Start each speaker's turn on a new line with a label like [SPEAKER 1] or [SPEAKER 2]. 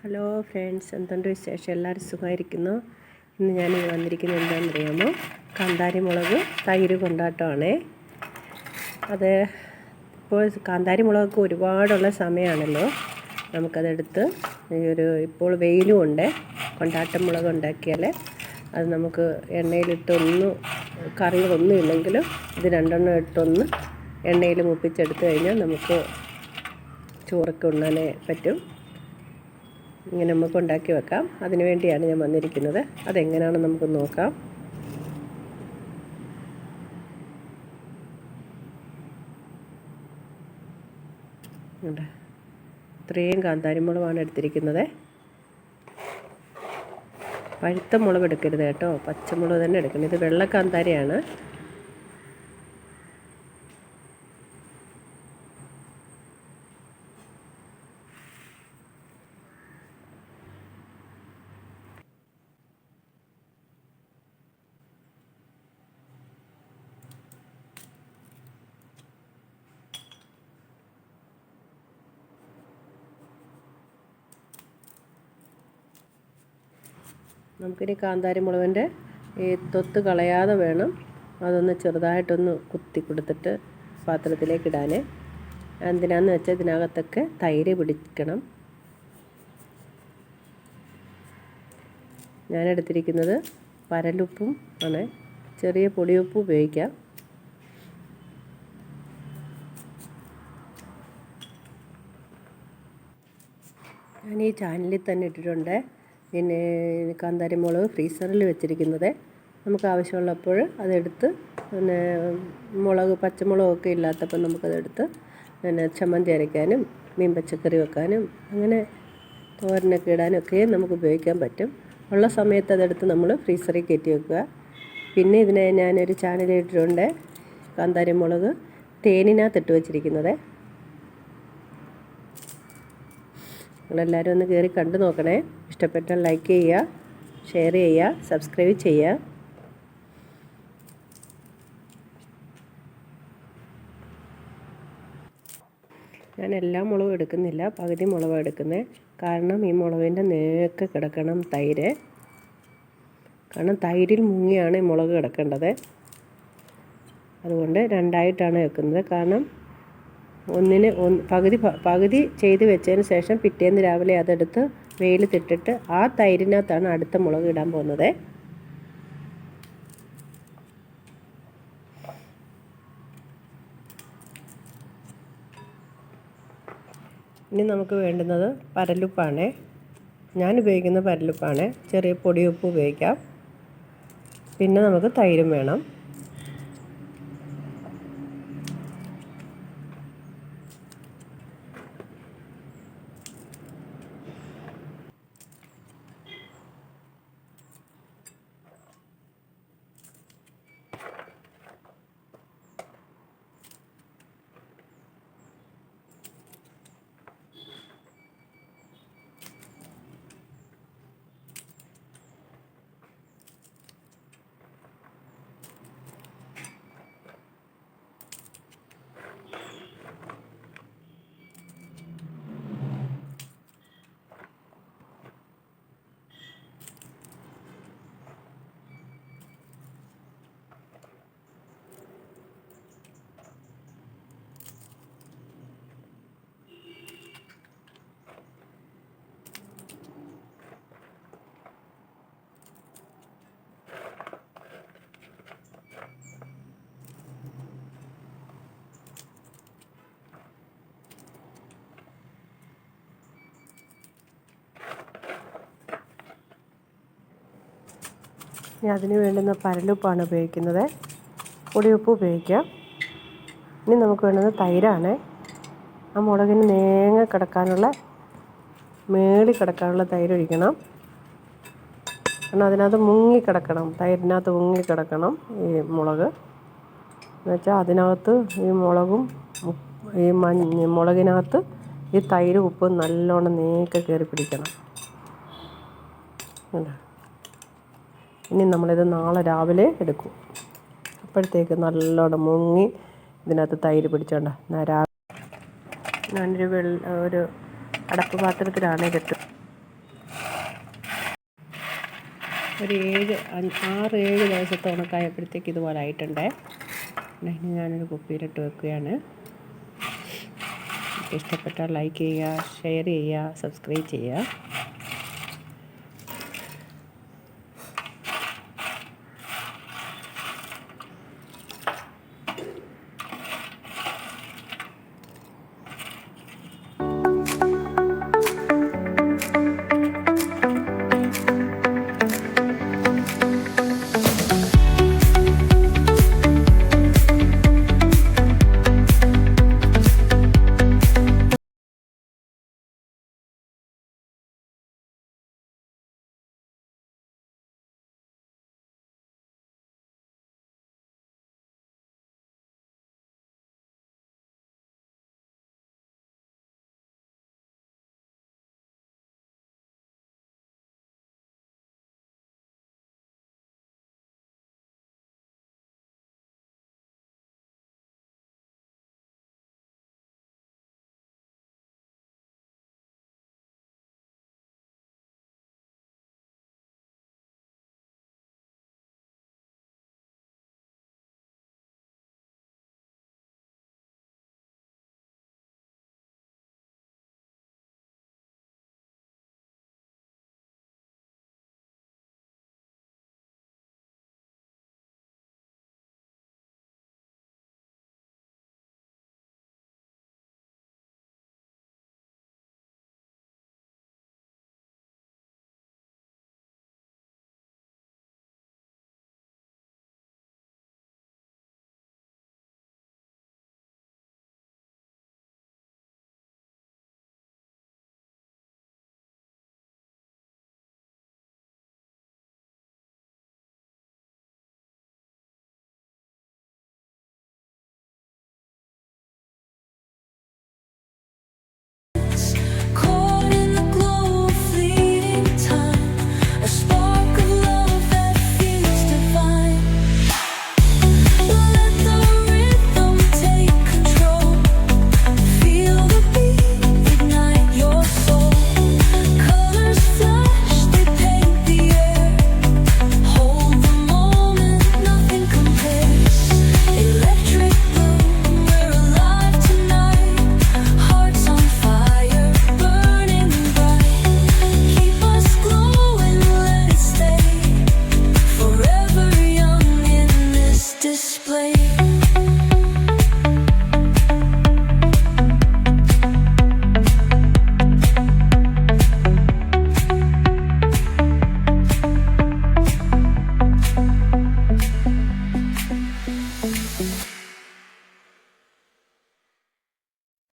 [SPEAKER 1] Hello friends, എന്തുണ്ട് വിശേഷം? എല്ലാവരും സുഖമായിരിക്കുന്നു. ഇന്ന് ഞാൻ വന്നിരിക്കുന്നത് എന്താണെന്നറിയാമോ? കാന്താരി മുളക് തൈര് കൊണ്ടാട്ടമാണേ. അത് ഇപ്പോൾ കാന്താരി മുളകൊക്കെ ഒരുപാടുള്ള സമയമാണല്ലോ. നമുക്കതെടുത്ത് ഇപ്പോൾ വെയിലും ഉണ്ട്. കൊണ്ടാട്ടം മുളക് ഉണ്ടാക്കിയാൽ അത് നമുക്ക് എണ്ണയിലിട്ടൊന്ന് കറികളൊന്നും ഇല്ലെങ്കിലും ഇത് രണ്ടെണ്ണം ഇട്ടൊന്ന് എണ്ണയിൽ മുപ്പിച്ചെടുത്ത് കഴിഞ്ഞാൽ നമുക്ക് ചോറൊക്കെ ഉണ്ണാനേ പറ്റും. ഇങ്ങനെ നമുക്ക് ഉണ്ടാക്കി വെക്കാം. അതിനു വേണ്ടിയാണ് ഞാൻ വന്നിരിക്കുന്നത്. അതെങ്ങനെയാണെന്ന് നമുക്ക് നോക്കാം. ഇത്രയും കാന്താരി മുളകാണ് എടുത്തിരിക്കുന്നത്. പഴുത്ത മുളക് എടുക്കരുത് കേട്ടോ, പച്ചമുളക് തന്നെ എടുക്കണം. ഇത് വെള്ള കാന്താരിയാണ്. നമുക്കിനി കാന്താരി മുളകിൻ്റെ ഈ തൊത്ത് കളയാതെ വേണം അതൊന്ന് ചെറുതായിട്ടൊന്ന് കുത്തി കൊടുത്തിട്ട് പാത്രത്തിലേക്ക് ഇടാൻ. എന്തിനാന്ന് വെച്ചാൽ ഇതിനകത്തൊക്കെ തൈര് പിടിക്കണം. ഞാനെടുത്തിരിക്കുന്നത് പരലുപ്പും ആണ്. ചെറിയ പൊടിയുപ്പ് ഉപയോഗിക്കാം. ഞാൻ ഈ ചാനലിൽ തന്നെ ഇട്ടിട്ടുണ്ട്. പിന്നെ കാന്താരി മുളക് ഫ്രീസറിൽ വെച്ചിരിക്കുന്നത്. നമുക്ക് ആവശ്യമുള്ളപ്പോൾ അതെടുത്ത് പിന്നെ പച്ചമുളകൊക്കെ ഇല്ലാത്തപ്പോൾ നമുക്കതെടുത്ത് പിന്നെ ചമ്മന്തി അരയ്ക്കാനും മീൻ പച്ചക്കറി വെക്കാനും അങ്ങനെ തോരനൊക്കെ ഇടാനൊക്കെ നമുക്ക് ഉപയോഗിക്കാൻ പറ്റും. ഉള്ള സമയത്ത് അതെടുത്ത് നമ്മൾ ഫ്രീസറിൽ കയറ്റി വെക്കുക. പിന്നെ ഇതിനെ ഞാനൊരു ചാനലിൽ ഇട്ടിട്ടുണ്ട്. കാന്താരി മുളക് തേനിനകത്തിട്ട് വെച്ചിരിക്കുന്നത്. നിങ്ങളെല്ലാവരും ഒന്ന് കയറി കണ്ടു നോക്കണേ. ഇഷ്ടപ്പെട്ടാൽ ലൈക്ക് ചെയ്യുക, ഷെയർ ചെയ്യുക, സബ്സ്ക്രൈബ് ചെയ്യുക. ഞാൻ എല്ലാ മുളകും എടുക്കുന്നില്ല, പകുതി മുളകാണ് എടുക്കുന്നത്. കാരണം ഈ മുളകിൻ്റെ നേക്കെ കിടക്കണം തൈര്. കാരണം തൈരിൽ മുങ്ങിയാണ് ഈ മുളക് കിടക്കേണ്ടത്. അതുകൊണ്ട് രണ്ടായിട്ടാണ് വെക്കുന്നത്. കാരണം പകുതി ചെയ്ത് വെച്ചതിന് ശേഷം പിറ്റേന്ന് രാവിലെ അതെടുത്ത് വെയിലത്തിട്ടിട്ട് ആ തൈരിനകത്താണ് അടുത്ത മുളക് ഇടാൻ പോകുന്നത്. ഇനി നമുക്ക് വേണ്ടുന്നത് പരലുപ്പാണ്. ഞാൻ ഉപയോഗിക്കുന്ന പരലുപ്പാണ്. ചെറിയ പൊടിയുപ്പ് ഉപയോഗിക്കാം. പിന്നെ നമുക്ക് തൈരും വേണം. ഇനി അതിന് വേണ്ടുന്ന പരലുപ്പാണ് ഉപയോഗിക്കുന്നത്. പൊടിയുപ്പ് ഉപയോഗിക്കാം. ഇനി നമുക്ക് വേണ്ടുന്നത് തൈരാണ്. ആ മുളകിന് മേളിൽ കിടക്കാനുള്ള തൈര് ഒഴിക്കണം. കാരണം അതിനകത്ത് മുങ്ങിക്കിടക്കണം, തൈരിനകത്ത് മുങ്ങിക്കിടക്കണം ഈ മുളക്. എന്നുവെച്ചാൽ അതിനകത്ത് ഈ മുളകിനകത്ത് ഈ തൈര് ഉപ്പ് നല്ലോണം കയറി പിടിക്കണം. ഇനി നമ്മളിത് നാളെ രാവിലെ എടുക്കും. അപ്പോഴത്തേക്ക് നല്ലോണം മുങ്ങി ഇതിനകത്ത് തൈര് പിടിച്ചോണ്ട. ഞാനൊരു അടപ്പ് പാത്രത്തിലാണ് ഇതിട്ട് ഒരു 6-7 ദിവസത്തെ ഉണക്കായപ്പോഴത്തേക്ക് ഇതുപോലെ ആയിട്ടുണ്ടേ. ഇനി ഞാനൊരു കുപ്പിയിലിട്ട് വെക്കുകയാണ്. ഇഷ്ടപ്പെട്ടാൽ ലൈക്ക് ചെയ്യുക, ഷെയർ ചെയ്യുക, സബ്സ്ക്രൈബ് ചെയ്യുക.